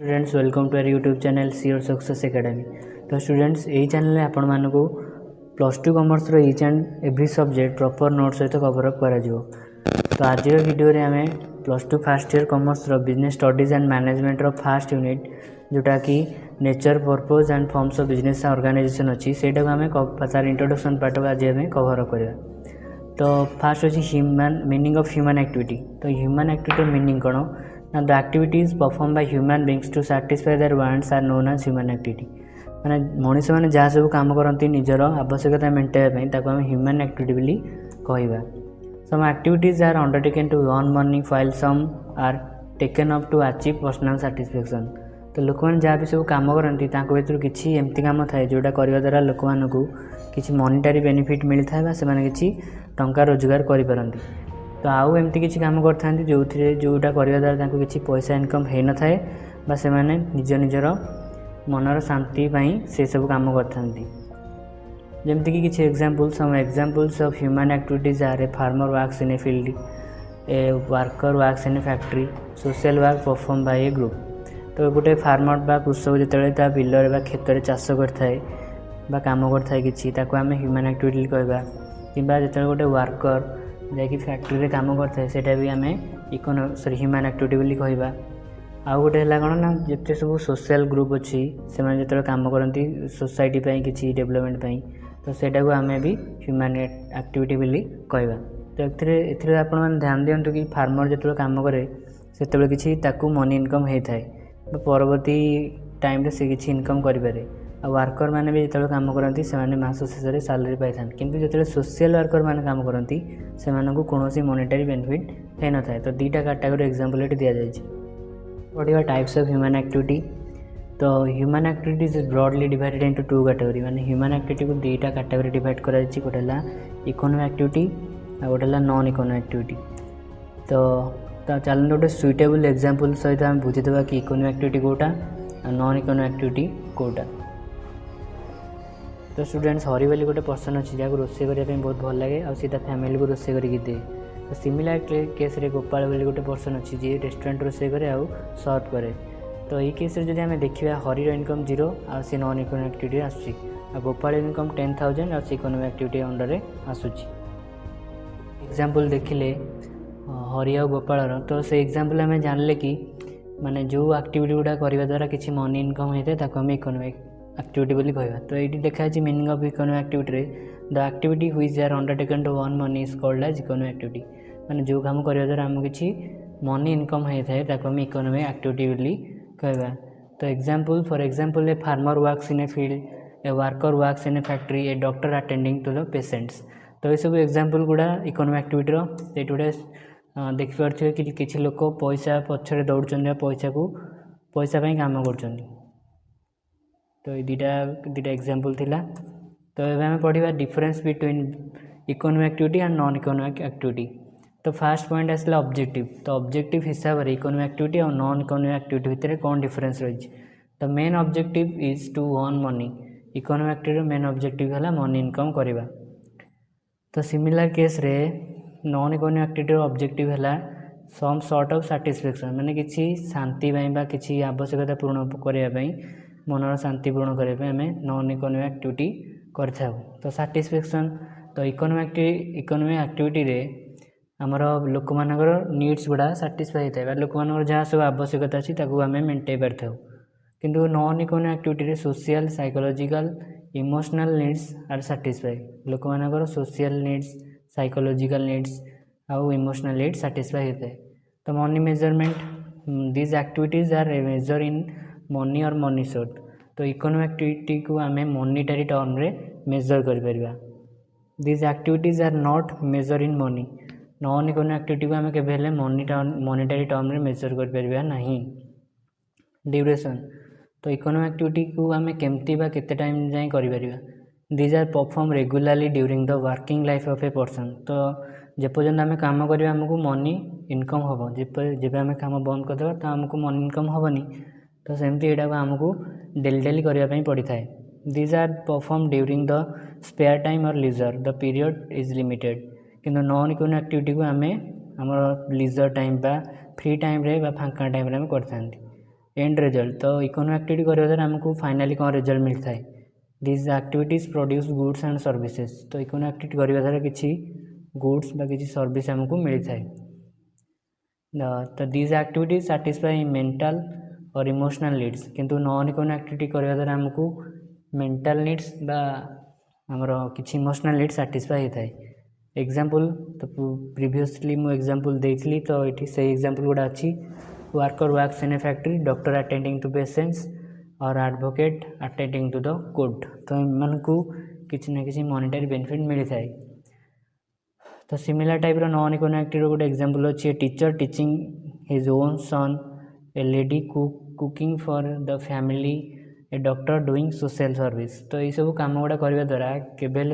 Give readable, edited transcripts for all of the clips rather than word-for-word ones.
Students welcome to our YouTube channel sure success academy. तो students यही channel आपण मानक plus two commerce each and every subject proper note सहित cover up करा जिवो। तो आज वीडियो रे आमे plus two first year commerce business studies and management रो फर्स्ट यूनिट जोटा कि nature purpose and forms of business organisation अच्छी सेटा को आमे तार इंट्रोडक्शन पार्ट को आज आमे कवर अप करबा। तो फर्स्ट अच्छी human meaning of human activity. तो ह्यूमन एक्टिविटी मीनिंग कौन ना the activities perform by human beings to satisfy their wants are known as human activity. माने मनीष मैंने जहाँ सब काम करती निजर आवश्यकता मेंटेन ताको हम ह्यूमन एक्टिविटी बोली कहवा। Some activities are undertaken to earn money while some are taken up to achieve personal satisfaction. तो लोक मैंने जहाँ भी सब कम करती भर किसी एमती कम थाए जोटा करने द्वारा लोक मानू किसी मनिटारी बेनिफिट मिलता है से किसी टंका रोजगार करें। तो आउ एमती किसी काम करते जो जोटा करने द्वारा किसी पैसा इनकम हो न था से निज निजर मनर शांति से सब काम करते। जमती कि किसी example some examples of human activities are a farmer works in a field, a worker works in a factory, social work perform by a group. तो गोटे फार्मर बा कृषक जो बिलर बा खेत में चाष करता काम करता किसी आम ह्यूमन एक्टिविटी कहवा। कि जो गोटे वर्कर जैकि फैक्ट्री काम करता है सेटा भी आम ह्यूमन एक्टिविटी बोली कहवा। आउ गोटे है कौन ना जिते सब सोशल ग्रुप अच्छी से जो काम करती सोसाइटी किसी डेवलपमेंट तो सेटा को आम भी ह्यूमन एक्टिविटी बोली कहवा। तो एथिरे आपण मैंने ध्यान दिंतु कि फार्मर जो काम करे से किसी मनी इनकम होता है परवर्ती टाइम से किसी इनकम करें। आ वर्कर मैंने भी जो काम करती से मास शेष सैलरी पाई था कि जो सोशल वर्कर मैंने काम करती से कौन मॉनेटरी बेनिफिट हो न था। तो दुईटा कैटेगरी एग्जांपल ये दि जाए। पढ़ा टाइप्स ऑफ ह्यूमन एक्टिविटी। तो human activities is broadly divided into two category. माने ह्यूमन एक्टिविटी को दुईटा कैटेगरी डिवाइड करा जायछि। गोटे है इकोनॉमिक एक्टिविटी आ गोटे है नॉन इकोनॉमिक एक्टिविटी। तो चलते गोटे सुइटेबल एग्जांपल सहित आम बुझीदेवा कि इकोनॉमिक एक्टिविटी कोटा आ नॉन इकोनॉमिक एक्टिविटी कोटा। तो स्टूडेंट्स हरि बोली गोटे पर्सन अच्छी जहाँ रोसे करने बहुत भल लगे और सी फैमिली को रोसे करके दे। तो सिमिलर केस रे गोपाल बोली गोटे पर्सन अच्छी जी रेस्टोरेंट रोसे करे आउ सर्व करे। तो ये केस जब आम देखा हरिर इनकम 0 आ सी नॉन इकोनॉमिक एक्टिविटी आसूँ आ गोपाल इनकम 10,000 आ सी इकोनॉमिक एक्टिविटी अंडर आसूँ। एग्जांपल देखिले हरि आ गोपाल तो से एग्जांपल आम जानले कि माने जो एक्टिविटी गुड़ा करने द्वारा किसी मनी इनकम होता है ताको आम इकोनॉमिक एक्टिविटी बोली कहवा। तो ये देखा meaning of economic activity the activity which are undertaken to earn money is called as economic activity. माने जो काम करने द्वारा आम किसी मनी इनकम होता है ताको आम इकोनॉमिक एक्टिविटी बोली कहवा। तो example for example a farmer works in a field, a worker works in a factory, a doctor attending to the patients. तो ये सब एग्जांपल गुड़ा इकोनॉमिक एक्टिविटी ये गोटे देखिपे कि किसी लोक पैसा पछरे दौड़ पैसा काम कर। तो ये दुटा एग्जांपल थिला। तो ये आम पढ़ा difference between economic activity and non economic activity. तो फास्ट पॉइंट आसला ऑब्जेक्टिव। तो ऑब्जेक्टिव हिसाब से इकोनॉमिक एक्टिविटी और नॉन इकोनॉमिक एक्टिविटी भितर कौन डिफरेंस रही। तो main objective is to earn money. Economic activity main objective है मनी इनकम करवा। तो सिमिलर केस रे नॉन इकोनॉमिक एक्टिविटी ऑब्जेक्टिव है सम सॉर्ट ऑफ सैटिस्फैक्शन। माने किसी शांति किसी आवश्यकता पूर्ण करने मनर शांति पूर्ण करने आम नॉन इकोनॉमिक एक्टिविटी करता। तो सैटिस्फैक्शन तो इकोनॉमिक एक्टिविटी रे आमर लोक मानकर नीड्स गुड़ा सैटिस्फाई होता है लोक मानकर जहाँ सब आवश्यकता अच्छी आम मेंटेन पार। किंतु non economic activity social psychological emotional needs are satisfy. लोक मानकर सोशल नीड्स साइकोलॉजिकल नीड्स आउ इमोशनल नीड्स सैटिस्फाई होता है। तो money measurement this activities are measure in money और मनी सोर्ट। तो इकोनॉमिक एक्टिविटी को आम मनीटारी टर्म रे मेजर कर। This activities are not measure in money. Non economic activity को आम केवल मनीटारी टर्म रे मेजर कर नहीं। ड्यूरेशन तो इकोनॉमिक एक्टिविटी को आम केमती केते टाइम जाए कर। These are perform regularly during the working life of a person. तो जेपर्यंत आम काम करवा आमको मनी इनकम हम जब आम काम बंद करदे तो आमको मनी इनकम हेनी। तो सेमती यहाँ आमको डेली करने पड़ी था। These are perform during the spare time और leisure the period is limited. किंतु नॉन इकोनॉमिक एक्टिविटी को आम आम लीजर टाइम फ्री टाइम रे फांका टाइम रे करते। एंड रिजल्ट तो इकोनॉमिक एक्टिविटी करने द्वारा आमको फाइनाली कौन रिजल्ट मिलता है these activities produce goods and services तो इकोनॉमिक एक्टिविटी करने द्वारा किसी गुड्स बा किसी सर्विस आमको मिलता है तो दिज एक्टिविटीज साटिस्फाई मेंटल और इमोशनल नीड्स किंतु नॉन इकोनॉमिक एक्टिविटी करने द्वारा आमको मेंटल नीड्स बा आमर किसी इमोशनल नीड्स साटिस्फाई होता है एग्जांपल तो प्रीवियसली मु एग्जांपल देइथली तो ये से एग्जांपल गुड़ा अच्छी worker works in a factory doctor attending to patients और advocate attending to the court तो इनको किसी ना किसी मॉनेटरी बेनिफिट मिलता है तो similar type non economic activity गोटे एग्जांपल अच्छी teacher teaching his own son A lady cooking for the family A doctor doing social service तो ये सब कम गुड़ा करने द्वारा केबे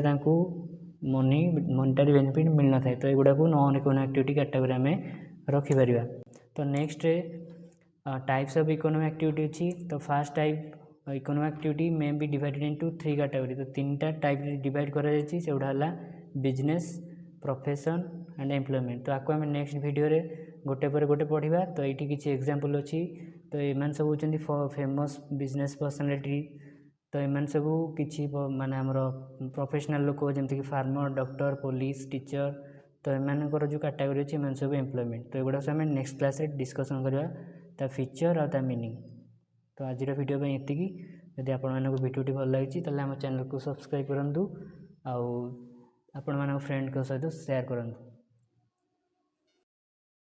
मॉनेटरी बेनिफिट मिल न था तो युवा को नॉन इकोनॉमिक एक्टिविटी कैटेगरी आम रखिपर तो next types of economic activity अच्छी तो first type economic activity may be divided into 3 category तो 3टा टाइप डिवाइड करा जायछि सेउडा हला बिजनेस प्रोफेशन एंड एम्प्लॉयमेंट तो आपको आम नेक्स्ट वीडियो रे गोटे पर गोटे पढ़ा तो ये किसी एग्जांपल अच्छी तो ये सब होती फेमस बिजनेस पर्सनालिटी तो एम सब किसी माने आमर प्रोफेशनल लोक जमीक फार्मर डॉक्टर पुलिस टीचर तो एमर जो कैटेगरी अच्छी एम सब एम्प्लॉयमेंट तो युवा सब नेक्स्ट क्लास रे डिस्कसन करवा ता फीचर और ता मीनिंग तो आज वीडियो पे ये यदि आपको वीडियोटी भल लगी तो आम चैनल को सब्सक्राइब करूँ आउ आपण फ्रेंड सहित शेयर करूँ।